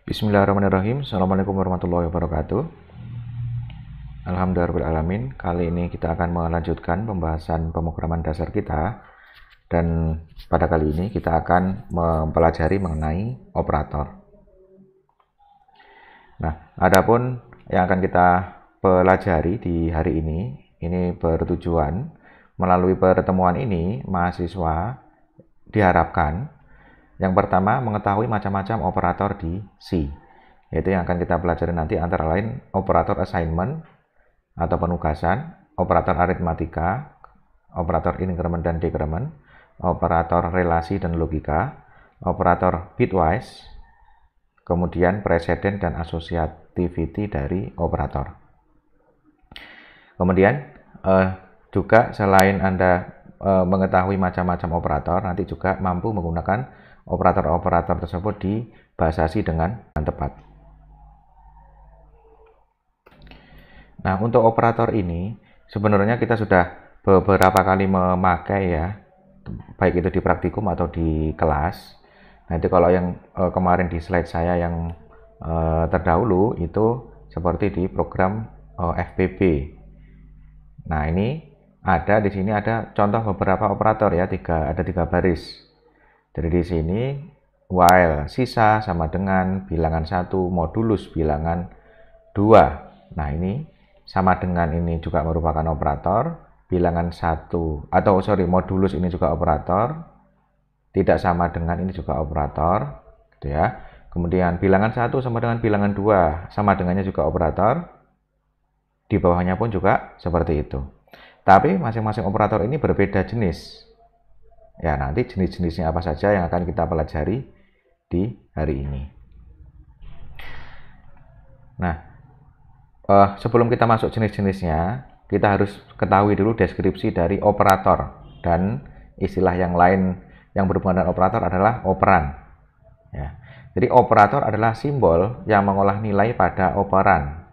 Bismillahirrahmanirrahim. Assalamualaikum warahmatullahi wabarakatuh. Alhamdulillahirrahmanirrahim. Kali ini kita akan melanjutkan pembahasan pemrograman dasar kita. Dan pada kali ini kita akan mempelajari mengenai operator. Nah, adapun yang akan kita pelajari di hari ini bertujuan melalui pertemuan ini mahasiswa diharapkan yang pertama mengetahui macam-macam operator di C, yaitu yang akan kita pelajari nanti antara lain operator assignment atau penugasan, operator aritmatika, operator increment dan decrement, operator relasi dan logika, operator bitwise, kemudian precedent dan associativity dari operator. Kemudian juga selain Anda mengetahui macam-macam operator, nanti juga mampu menggunakan operator-operator tersebut di bahasa C dengan tepat. Nah, untuk operator ini sebenarnya kita sudah beberapa kali memakai ya, baik itu di praktikum atau di kelas. Nanti kalau yang kemarin di slide saya yang terdahulu itu seperti di program FPB. Nah, ini ada di sini ada contoh beberapa operator ya, ada tiga baris. Jadi di sini while sisa sama dengan bilangan 1 modulus bilangan 2. Nah, ini sama dengan ini juga merupakan operator. Bilangan 1 atau modulus ini juga operator. Tidak sama dengan ini juga operator, gitu ya. Kemudian bilangan 1 sama dengan bilangan 2 sama dengannya juga operator. Di bawahnya pun juga seperti itu. Tapi masing-masing operator ini berbeda jenis. Ya, nanti jenis-jenisnya apa saja yang akan kita pelajari di hari ini. Nah, sebelum kita masuk jenis-jenisnya, kita harus ketahui dulu deskripsi dari operator. Dan istilah yang lain yang berhubungan dengan operator adalah operan. Ya. Jadi operator adalah simbol yang mengolah nilai pada operan.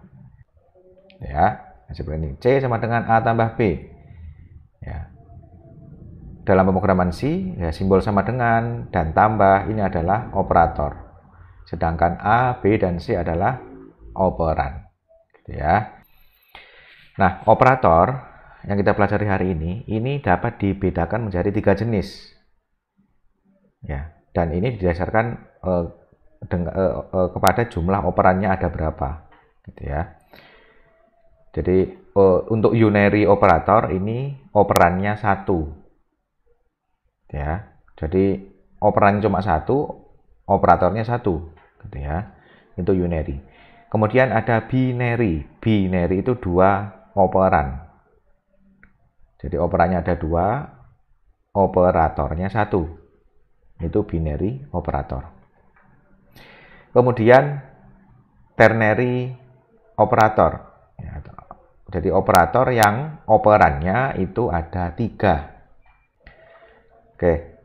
Ya, seperti ini. C sama dengan A tambah B. Ya. Dalam pemrograman C, ya, simbol sama dengan dan tambah ini adalah operator. Sedangkan A, B, dan C adalah operan. Gitu ya. Nah, operator yang kita pelajari hari ini dapat dibedakan menjadi 3 jenis. Ya, dan ini didasarkan kepada jumlah operannya ada berapa. Gitu ya. Jadi, untuk unary operator ini operannya 1. Ya, jadi operannya cuma 1, operatornya 1, gitu ya. Itu unary. Kemudian ada binary. Binary itu 2 operan. Jadi operannya ada 2, operatornya 1. Itu binary operator. Kemudian ternary operator. Ya, jadi operator yang operannya itu ada 3. Oke,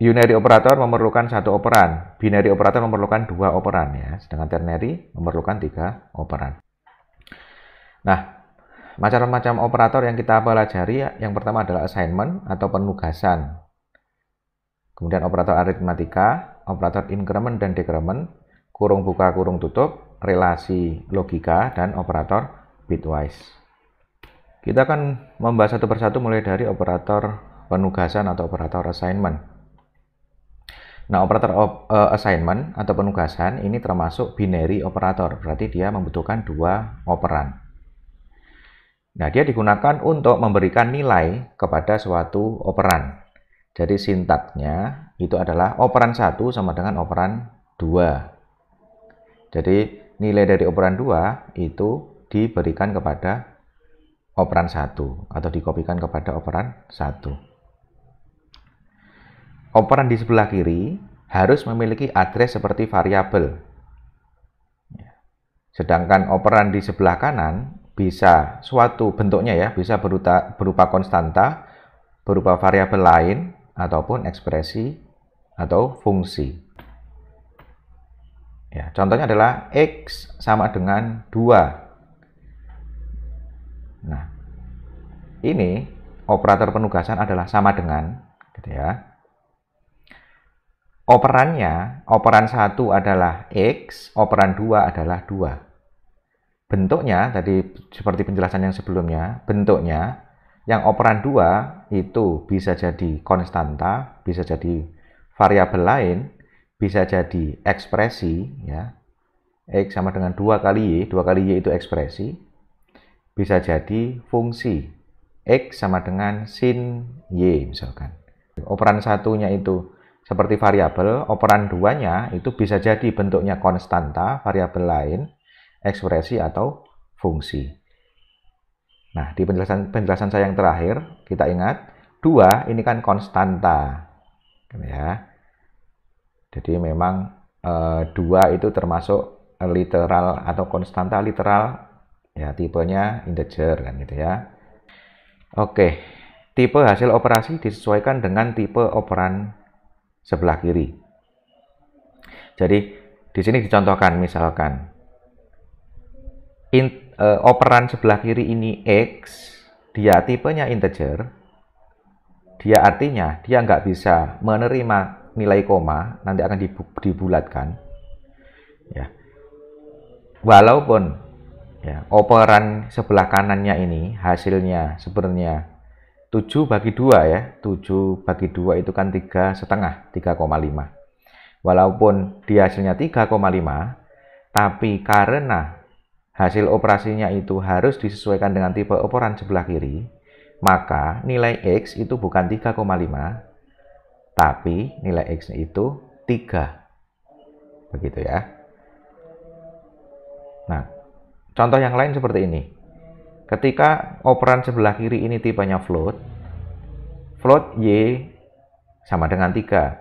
unary operator memerlukan 1 operan, binary operator memerlukan 2 operan ya, sedangkan ternary memerlukan 3 operan. Nah, macam-macam operator yang kita pelajari yang pertama adalah assignment atau penugasan. Kemudian operator aritmatika, operator increment dan decrement, kurung buka kurung tutup, relasi logika, dan operator bitwise. Kita akan membahas satu persatu mulai dari operator penugasan atau operator assignment. Nah, operator assignment atau penugasan ini termasuk binary operator, berarti dia membutuhkan 2 operan. Nah, dia digunakan untuk memberikan nilai kepada suatu operan. Jadi sintaksnya itu adalah operan 1 sama dengan operan 2. Jadi nilai dari operan 2 itu diberikan kepada operan 1 atau dikopikan kepada operan 1. Operan di sebelah kiri harus memiliki address seperti variabel. Sedangkan operan di sebelah kanan bisa suatu bentuknya ya, bisa berupa konstanta, berupa variabel lain, ataupun ekspresi atau fungsi. Ya, contohnya adalah X sama dengan 2. Nah, ini operator penugasan adalah sama dengan, gitu ya. Operannya, operan 1 adalah X, operan 2 adalah 2. Bentuknya, tadi seperti penjelasan yang sebelumnya, bentuknya, yang operan 2 itu bisa jadi konstanta, bisa jadi variabel lain, bisa jadi ekspresi, ya. X sama dengan 2 kali Y itu ekspresi, bisa jadi fungsi, X sama dengan sin Y misalkan. Operan satunya itu seperti variabel, operan 2-nya itu bisa jadi bentuknya konstanta, variabel lain, ekspresi atau fungsi. Nah, di penjelasan saya yang terakhir, kita ingat, 2 ini kan konstanta. Ya. Jadi memang 2 itu termasuk literal atau konstanta literal, ya tipenya integer kan gitu ya. Oke, tipe hasil operasi disesuaikan dengan tipe operan sebelah kiri. Jadi di sini dicontohkan misalkan operan sebelah kiri ini X, dia tipenya integer, dia artinya dia nggak bisa menerima nilai koma, nanti akan dibulatkan. Ya. Walaupun ya, operan sebelah kanannya ini hasilnya sebenarnya 7/2 ya, 7/2 itu kan 3,5, 3,5. Walaupun dia hasilnya 3,5, tapi karena hasil operasinya itu harus disesuaikan dengan tipe operan sebelah kiri, maka nilai X itu bukan 3,5, tapi nilai X itu 3. Begitu ya. Nah, contoh yang lain seperti ini. Ketika operan sebelah kiri ini tipenya float, float Y sama dengan 3.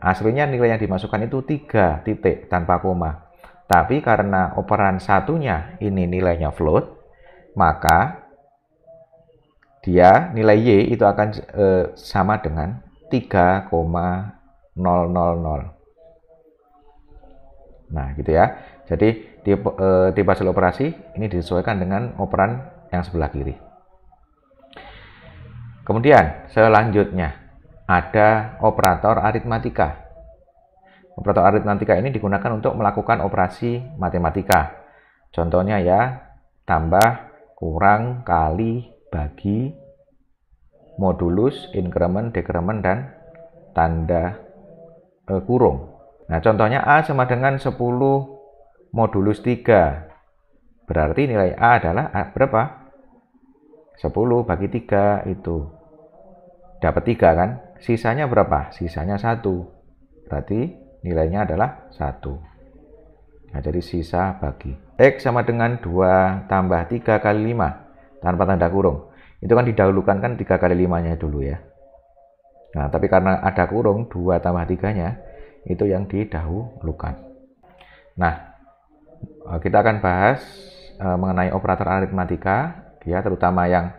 Aslinya nilai yang dimasukkan itu 3 titik tanpa koma. Tapi karena operan satunya ini nilainya float, maka dia nilai Y itu akan sama dengan 3,000. Nah, gitu ya. Jadi tipe hasil operasi ini disesuaikan dengan operan yang sebelah kiri. Kemudian selanjutnya ada operator aritmatika. Operator aritmatika ini digunakan untuk melakukan operasi matematika. Contohnya ya, tambah, kurang, kali, bagi, modulus, increment, decrement, dan tanda kurung. Nah, contohnya A sama dengan 10 modulus 3. Berarti nilai A adalah berapa? 10 bagi 3 itu. Dapat 3 kan? Sisanya berapa? Sisanya 1. Berarti nilainya adalah 1. Nah, jadi sisa bagi. X sama dengan 2 tambah 3 kali 5. Tanpa tanda kurung. Itu kan didahulukan kan 3 kali 5-nya dulu ya. Nah, tapi karena ada kurung, 2 tambah 3-nya, itu yang didahulukan. Nah, kita akan bahas mengenai operator aritmatika, ya, terutama yang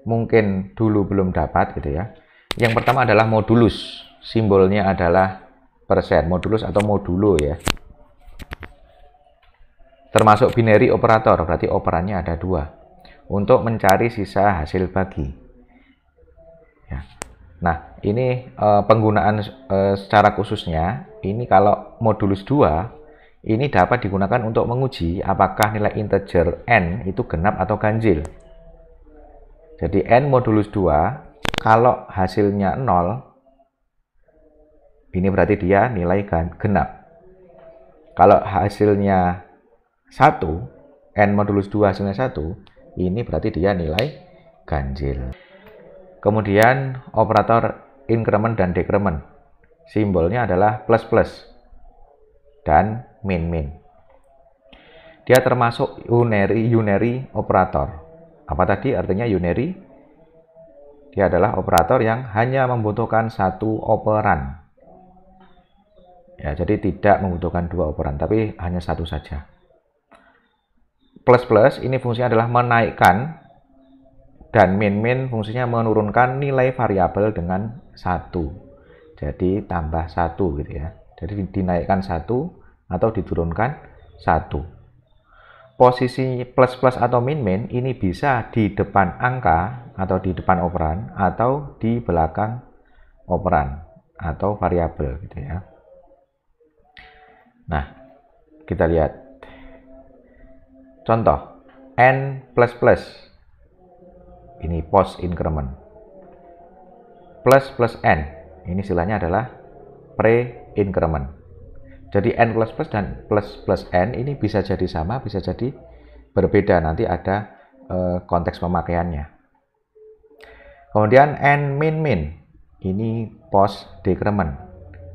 mungkin dulu belum dapat gitu ya. Yang pertama adalah modulus, simbolnya adalah persen, modulus atau modulo ya. Termasuk binary operator, berarti operannya ada 2 untuk mencari sisa hasil bagi. Ya. Nah, ini penggunaan secara khususnya, ini kalau modulus 2, ini dapat digunakan untuk menguji apakah nilai integer n itu genap atau ganjil. Jadi n modulus 2, kalau hasilnya 0, ini berarti dia nilai genap. Kalau hasilnya 1, n modulus 2 hasilnya 1, ini berarti dia nilai ganjil. Kemudian operator increment dan decrement. Simbolnya adalah plus-plus dan min-min. Dia termasuk unary operator. Apa tadi artinya unary? Dia adalah operator yang hanya membutuhkan 1 operan. Ya, jadi tidak membutuhkan 2 operan, tapi hanya 1 saja. Plus-plus ini fungsinya adalah menaikkan, dan min-min fungsinya menurunkan nilai variabel dengan 1. Jadi tambah 1 gitu ya. Jadi dinaikkan 1 atau diturunkan 1. Posisi plus-plus atau min-min ini bisa di depan angka atau di depan operan atau di belakang operan. atau variabel gitu ya. Nah, kita lihat contoh n++. Ini post increment. Plus n, ini istilahnya adalah pre-increment. Jadi n++ dan plus n ini bisa jadi sama, bisa jadi berbeda. Nanti ada konteks pemakaiannya. Kemudian n-min, ini post decrement.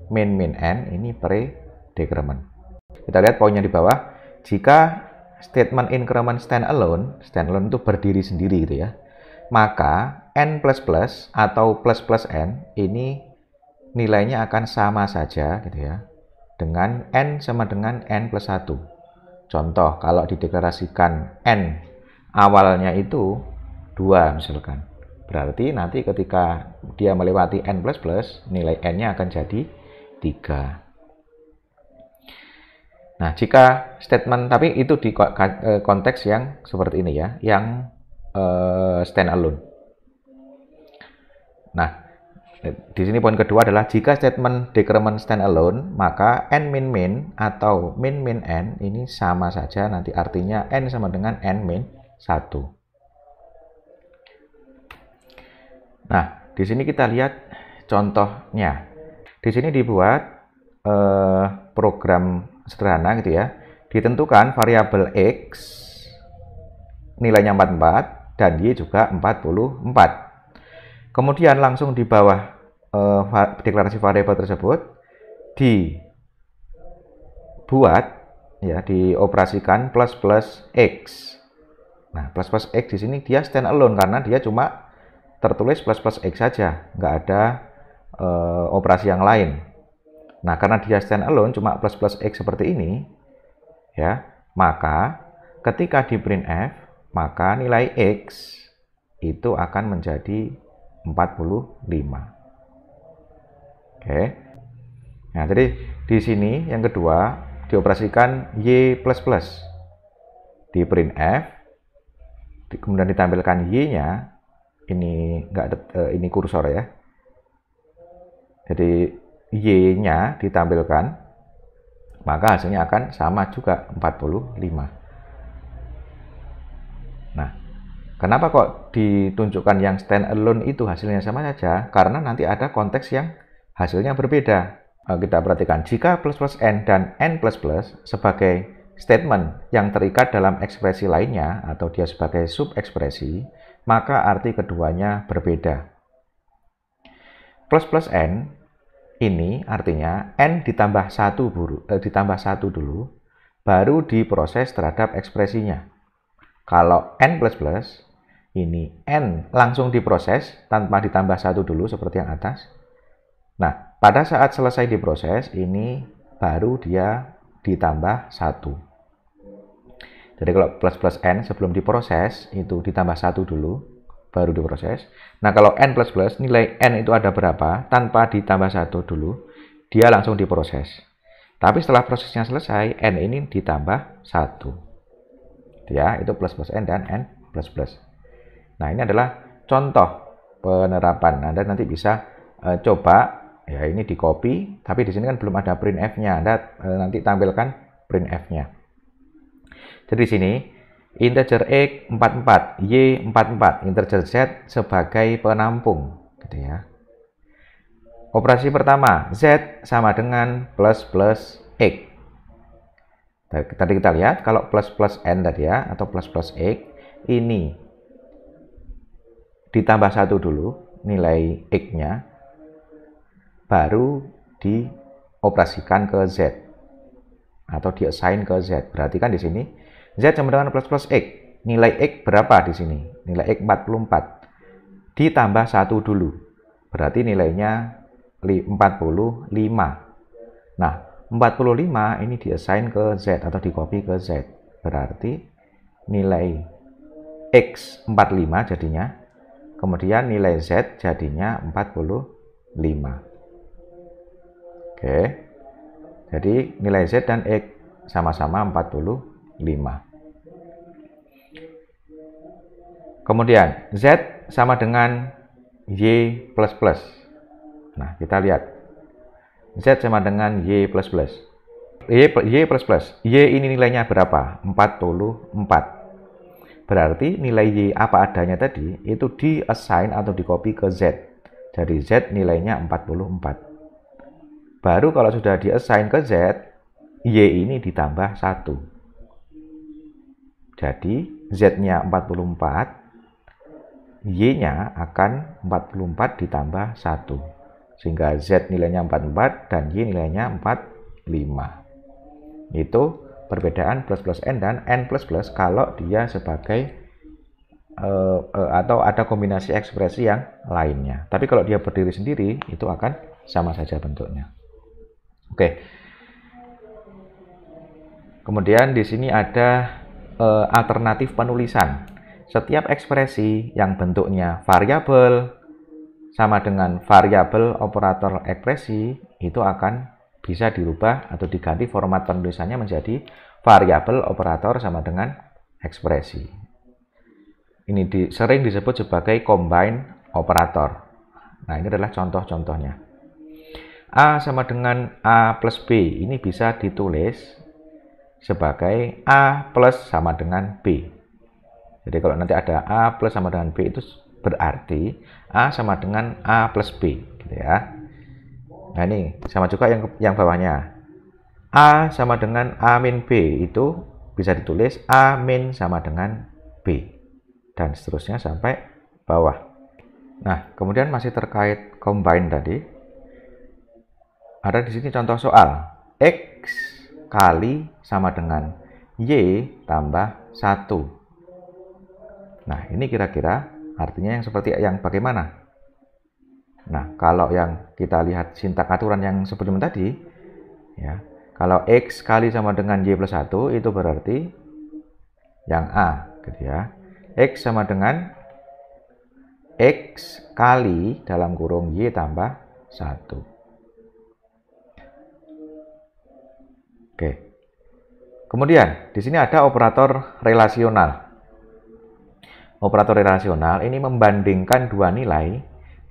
Min n, ini pre-decrement. Kita lihat poinnya di bawah. Jika statement increment standalone itu berdiri sendiri gitu ya, maka n++ atau plus n ini nilainya akan sama saja gitu ya, dengan n sama dengan n+1. Contoh, kalau dideklarasikan n awalnya itu 2 misalkan, berarti nanti ketika dia melewati n++, nilai n-nya akan jadi 3. Nah, jika statement, tapi itu di konteks yang seperti ini ya, yang standalone. Nah, di sini poin kedua adalah jika statement decrement standalone, maka n-min atau min n ini sama saja, nanti artinya n sama dengan n-1. Nah, di sini kita lihat contohnya. Di sini dibuat program sederhana gitu ya. Ditentukan variabel x nilainya 44 dan y juga 44. Kemudian langsung di bawah deklarasi variabel tersebut dibuat ya, dioperasikan plus x. Nah, plus x di sini dia standalone karena dia cuma tertulis plus x saja, nggak ada operasi yang lain. Nah, karena dia standalone cuma plus x seperti ini ya, maka ketika di printf, maka nilai x itu akan menjadi 45. Oke. Nah, jadi di sini yang kedua dioperasikan y++. Di printf, kemudian ditampilkan y-nya, ini ini kursor ya. Jadi y-nya ditampilkan, maka hasilnya akan sama juga 45. Nah, kenapa kok ditunjukkan yang standalone itu hasilnya sama saja? Karena nanti ada konteks yang hasilnya berbeda. Kita perhatikan, jika plus n dan n++ sebagai statement yang terikat dalam ekspresi lainnya atau dia sebagai subekspresi, maka arti keduanya berbeda. Plus n ini artinya n ditambah 1 dulu, baru diproses terhadap ekspresinya. Kalau n++, ini n langsung diproses tanpa ditambah 1 dulu seperti yang atas. Nah, pada saat selesai diproses, ini baru dia ditambah 1. Jadi kalau plus n sebelum diproses, itu ditambah 1 dulu, baru diproses. Nah, kalau n++, nilai n itu ada berapa, tanpa ditambah 1 dulu, dia langsung diproses. Tapi setelah prosesnya selesai, n ini ditambah 1. Ya, itu plus n dan n++. Nah, ini adalah contoh penerapan. Anda nanti bisa coba, ya ini di copy, tapi di sini kan belum ada printf-nya. Anda nanti tampilkan printf-nya. Jadi di sini integer x 44, y 44, integer z sebagai penampung, gitu ya. Operasi pertama, z sama dengan plus x. Tadi kita lihat kalau plus n tadi ya, atau plus x, ini ditambah 1 dulu nilai x-nya, baru dioperasikan ke z atau diassign ke z. Perhatikan di sini z sama dengan plus x. Nilai x berapa di sini? Nilai x 44. Ditambah 1 dulu. Berarti nilainya 45. Nah, 45 ini diassign ke z atau di copy ke z. Berarti nilai x 45 jadinya. Kemudian nilai z jadinya 45. Oke. Jadi nilai z dan x sama-sama 45. Kemudian z sama dengan y++. Nah, kita lihat Z sama dengan Y plus plus. Y plus plus. Y ini nilainya berapa? 44. Berarti nilai Y apa adanya tadi itu di-assign atau di-copy ke Z. Jadi Z nilainya 44. Baru kalau sudah di-assign ke Z, Y ini ditambah 1. Jadi Z-nya 44, Y-nya akan 44 ditambah 1. Sehingga Z nilainya 44 dan Y nilainya 45. Itu perbedaan plus plus N dan N plus plus kalau dia sebagai atau ada kombinasi ekspresi yang lainnya. Tapi kalau dia berdiri sendiri, itu akan sama saja bentuknya. Oke. Kemudian di sini ada alternatif penulisan. Setiap ekspresi yang bentuknya variabel sama dengan variabel operator ekspresi itu akan bisa dirubah atau diganti format penulisannya menjadi variabel operator sama dengan ekspresi. Ini sering disebut sebagai combine operator. Nah, ini adalah contoh-contohnya. A sama dengan A plus B ini bisa ditulis sebagai A plus sama dengan B. Jadi kalau nanti ada A plus sama dengan B itu berarti A sama dengan A plus B, gitu ya. Nah ini sama juga yang bawahnya. A sama dengan A min B itu bisa ditulis A min sama dengan B. Dan seterusnya sampai bawah. Nah, kemudian masih terkait combine tadi. Ada di sini contoh soal. X kali sama dengan Y tambah 1. Nah, ini kira-kira artinya yang seperti yang bagaimana? Nah, kalau yang kita lihat sintak aturan yang sebelum tadi, ya, kalau X kali sama dengan Y plus 1, itu berarti yang A, gitu ya. X sama dengan X kali dalam kurung Y tambah 1. Oke. Kemudian, di sini ada operator relasional. Operator relasional ini membandingkan dua nilai,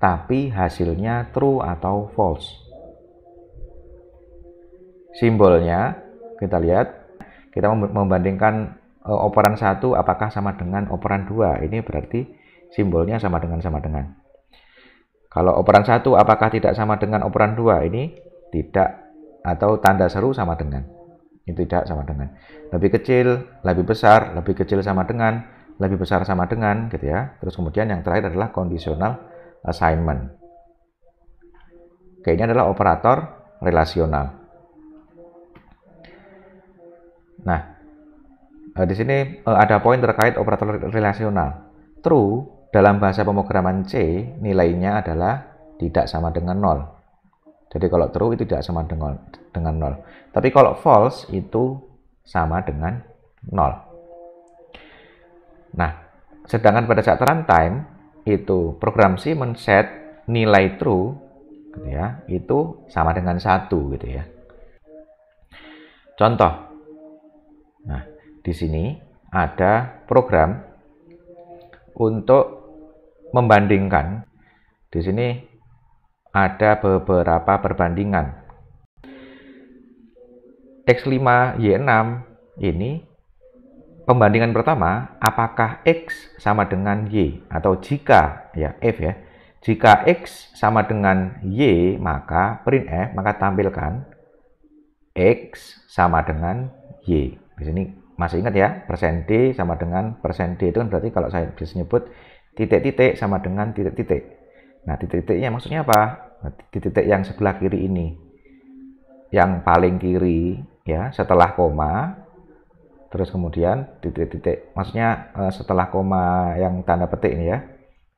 tapi hasilnya true atau false. Simbolnya, kita lihat, kita membandingkan operan 1 apakah sama dengan operan 2. Ini berarti simbolnya sama dengan. Kalau operan 1 apakah tidak sama dengan operan 2, ini tidak, atau tanda seru sama dengan. Ini tidak sama dengan. Lebih kecil, lebih besar, lebih kecil sama dengan, lebih besar sama dengan, gitu ya. Terus kemudian yang terakhir adalah conditional assignment. Oke, ini adalah operator relasional. Nah, di sini ada poin terkait operator relasional. True dalam bahasa pemrograman C nilainya adalah tidak sama dengan 0. Jadi kalau true itu tidak sama dengan 0. Tapi kalau false itu sama dengan 0. Nah, sedangkan pada saat runtime itu program C men-set nilai true, gitu ya, itu sama dengan 1, gitu ya. Contoh. Nah, di sini ada program untuk membandingkan. Di sini ada beberapa perbandingan. X5, Y6 ini pembandingan pertama, apakah X sama dengan Y, atau jika, ya, F ya, jika X sama dengan Y, maka printf, maka tampilkan X sama dengan Y. Di sini masih ingat ya, %D sama dengan %D itu kan berarti kalau saya bisa nyebut titik-titik sama dengan titik-titik. Nah, titik-titiknya maksudnya apa? Titik-titik yang sebelah kiri ini. Yang paling kiri ya, setelah koma. Terus kemudian titik-titik, maksudnya setelah koma yang tanda petik ini ya.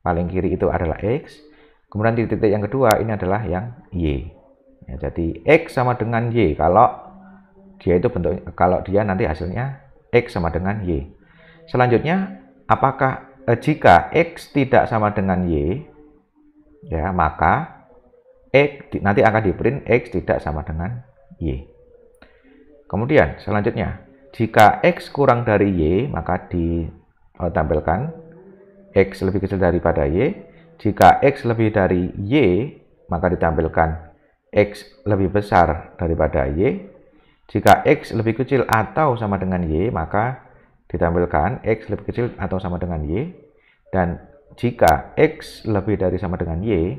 Paling kiri itu adalah X. Kemudian titik-titik yang kedua ini adalah yang Y. Ya, jadi X sama dengan Y kalau dia itu bentuk, kalau dia nanti hasilnya X sama dengan Y. Selanjutnya, apakah jika X tidak sama dengan Y, ya, maka X nanti akan di-print X tidak sama dengan Y. Kemudian selanjutnya, jika X kurang dari Y, maka ditampilkan X lebih kecil daripada Y. Jika X lebih dari Y, maka ditampilkan X lebih besar daripada Y. Jika X lebih kecil atau sama dengan Y, maka ditampilkan X lebih kecil atau sama dengan Y. Dan jika X lebih dari sama dengan Y,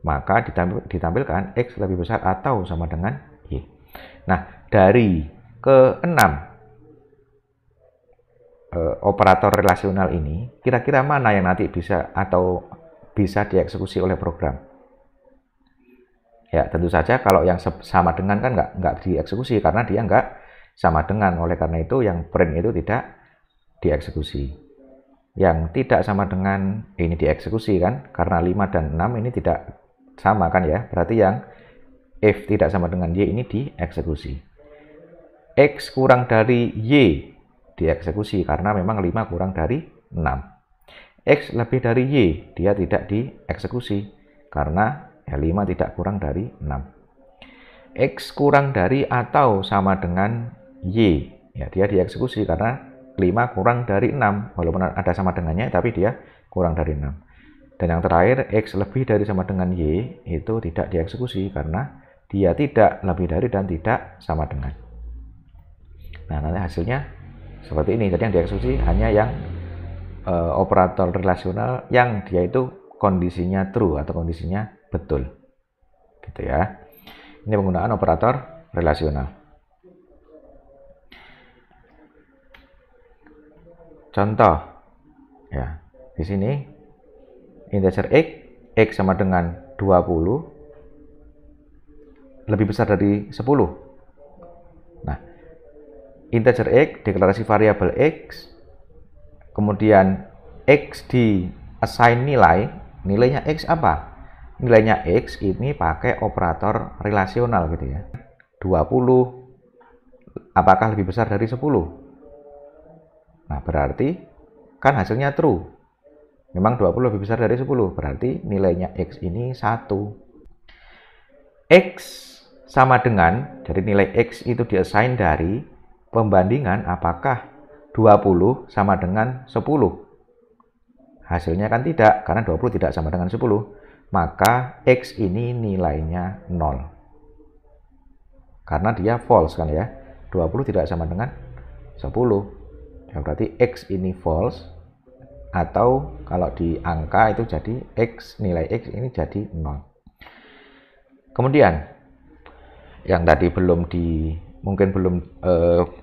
maka ditampilkan X lebih besar atau sama dengan Y. Nah, dari keenam operator relasional ini, kira-kira mana yang nanti bisa dieksekusi oleh program? Ya, tentu saja kalau yang sama dengan kan nggak dieksekusi karena dia nggak sama dengan. Oleh karena itu yang print itu tidak dieksekusi. Yang tidak sama dengan ini dieksekusi kan, karena 5 dan 6 ini tidak sama kan ya. Berarti yang if tidak sama dengan Y ini dieksekusi. X kurang dari Y dieksekusi karena memang 5 kurang dari 6. X lebih dari Y, dia tidak dieksekusi karena 5 tidak kurang dari 6. X kurang dari atau sama dengan Y, ya dia dieksekusi karena 5 kurang dari 6, walaupun ada sama dengannya tapi dia kurang dari 6. Dan yang terakhir, X lebih dari sama dengan Y itu tidak dieksekusi karena dia tidak lebih dari dan tidak sama dengan. Nah, nanti hasilnya seperti ini. Jadi yang dieksekusi hanya yang operator relasional yang dia itu kondisinya true atau kondisinya betul. Gitu ya. Ini penggunaan operator relasional. Contoh ya. Di sini integer X sama dengan 20 lebih besar dari 10. Nah, integer X, deklarasi variabel X, kemudian X di assign nilainya X apa? Nilainya X ini pakai operator relasional gitu ya. 20 apakah lebih besar dari 10? Nah, berarti kan hasilnya true. Memang 20 lebih besar dari 10, berarti nilainya X ini 1. X sama dengan, jadi nilai X itu diassign dari pembandingan apakah 20 sama dengan 10. Hasilnya kan tidak, karena 20 tidak sama dengan 10. Maka X ini nilainya 0. Karena dia false kan ya. 20 tidak sama dengan 10. Ya, berarti X ini false. Atau kalau di angka itu jadi X, nilai X ini jadi 0. Kemudian, yang tadi mungkin belum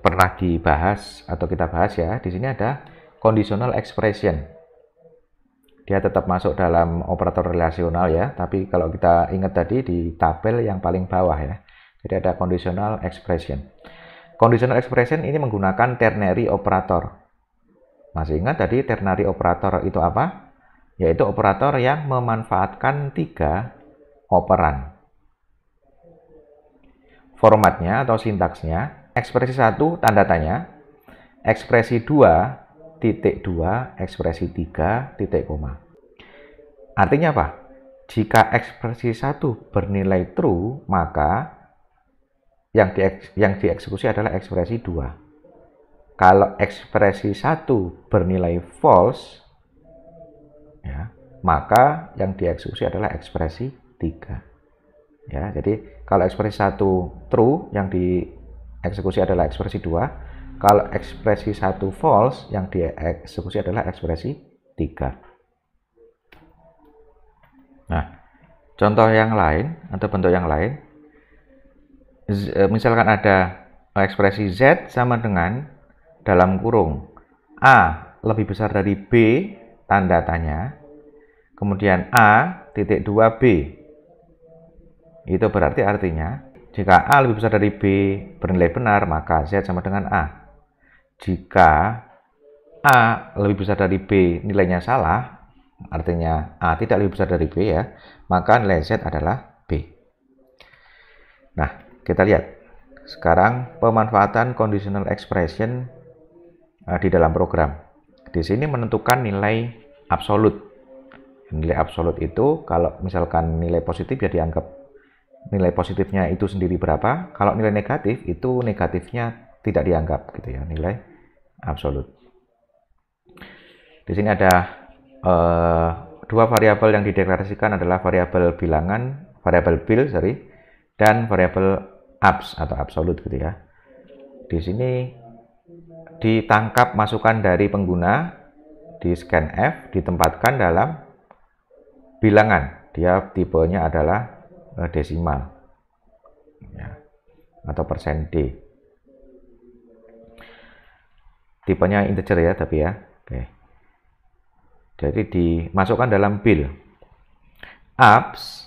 pernah dibahas atau kita bahas ya. Di sini ada conditional expression. Dia tetap masuk dalam operator relasional ya, tapi kalau kita ingat tadi di tabel yang paling bawah ya. Jadi ada conditional expression. Conditional expression ini menggunakan ternary operator. Masih ingat tadi ternary operator itu apa? Yaitu operator yang memanfaatkan 3 operan. Formatnya atau sintaksnya, ekspresi 1 tanda tanya, ekspresi 2 titik 2, ekspresi 3 titik koma. Artinya apa? Jika ekspresi 1 bernilai true, maka yang dieksekusi adalah ekspresi 2. Kalau ekspresi 1 bernilai false, ya, maka yang dieksekusi adalah ekspresi 3. Ya, jadi kalau ekspresi 1 true, yang dieksekusi adalah ekspresi 2. Kalau ekspresi 1 false, yang dieksekusi adalah ekspresi 3. Nah, contoh yang lain atau bentuk yang lain, misalkan ada ekspresi Z sama dengan dalam kurung A lebih besar dari B, tanda tanya, kemudian A titik 2B. Itu berarti artinya, jika A lebih besar dari B bernilai benar, maka Z sama dengan A. Jika A lebih besar dari B nilainya salah, artinya A tidak lebih besar dari B ya, maka nilai Z adalah B. Nah, kita lihat. Sekarang pemanfaatan conditional expression di dalam program. Di sini menentukan nilai absolut. Nilai absolut itu kalau misalkan nilai positif ya dianggap nilai positifnya itu sendiri berapa. Kalau nilai negatif itu negatifnya tidak dianggap gitu ya, nilai absolut. Di sini ada 2 variabel yang dideklarasikan adalah variabel bilangan, variabel bil, dan variabel abs atau absolut gitu ya. Di sini ditangkap masukan dari pengguna di scanf, ditempatkan dalam bilangan. Dia tipenya adalah desimal ya, atau persen D. Tipenya integer ya, tapi ya. Oke. Jadi dimasukkan dalam bill. Abs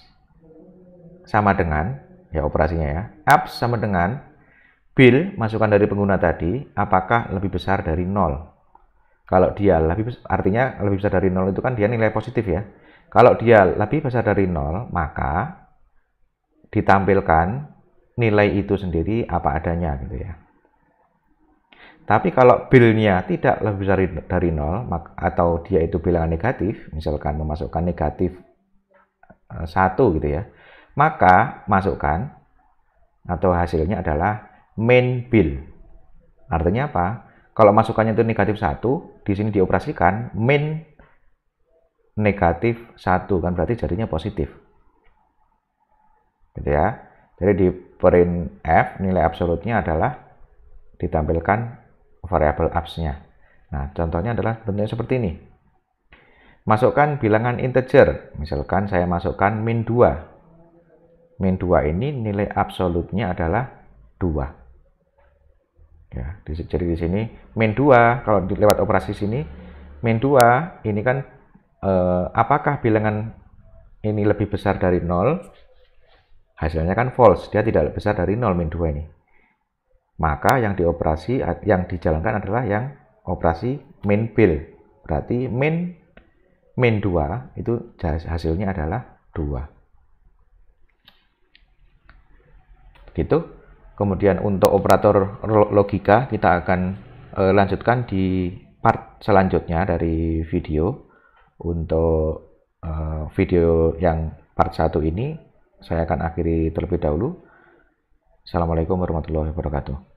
sama dengan, ya operasinya ya, abs sama dengan bill masukan dari pengguna tadi, apakah lebih besar dari 0. Kalau dia artinya lebih besar dari 0 itu kan dia nilai positif ya. Kalau dia lebih besar dari 0, maka ditampilkan nilai itu sendiri apa adanya gitu ya. Tapi kalau bill-nya tidak lebih besar dari 0, atau dia itu bilangan negatif, misalkan memasukkan negatif 1 gitu ya, maka masukkan atau hasilnya adalah main bill. Artinya apa? Kalau masukannya itu negatif 1, di sini dioperasikan main negatif 1, kan berarti jadinya positif. Gitu ya. Jadi di print F nilai absolutnya adalah ditampilkan variabel abs-nya. Nah, contohnya adalah bentuknya seperti ini. Masukkan bilangan integer. Misalkan saya masukkan min 2. Min 2 ini nilai absolutnya adalah 2. Ya, jadi di sini min 2 kalau lewat operasi sini min 2 ini kan apakah bilangan ini lebih besar dari 0? Hasilnya kan false, dia tidak besar dari 0 min 2 ini. Maka yang dijalankan adalah yang operasi min bill. Berarti min 2 itu hasilnya adalah 2. Gitu. Kemudian untuk operator logika kita akan lanjutkan di part selanjutnya dari video. Untuk video yang part 1 ini saya akan akhiri terlebih dahulu. Assalamualaikum warahmatullahi wabarakatuh.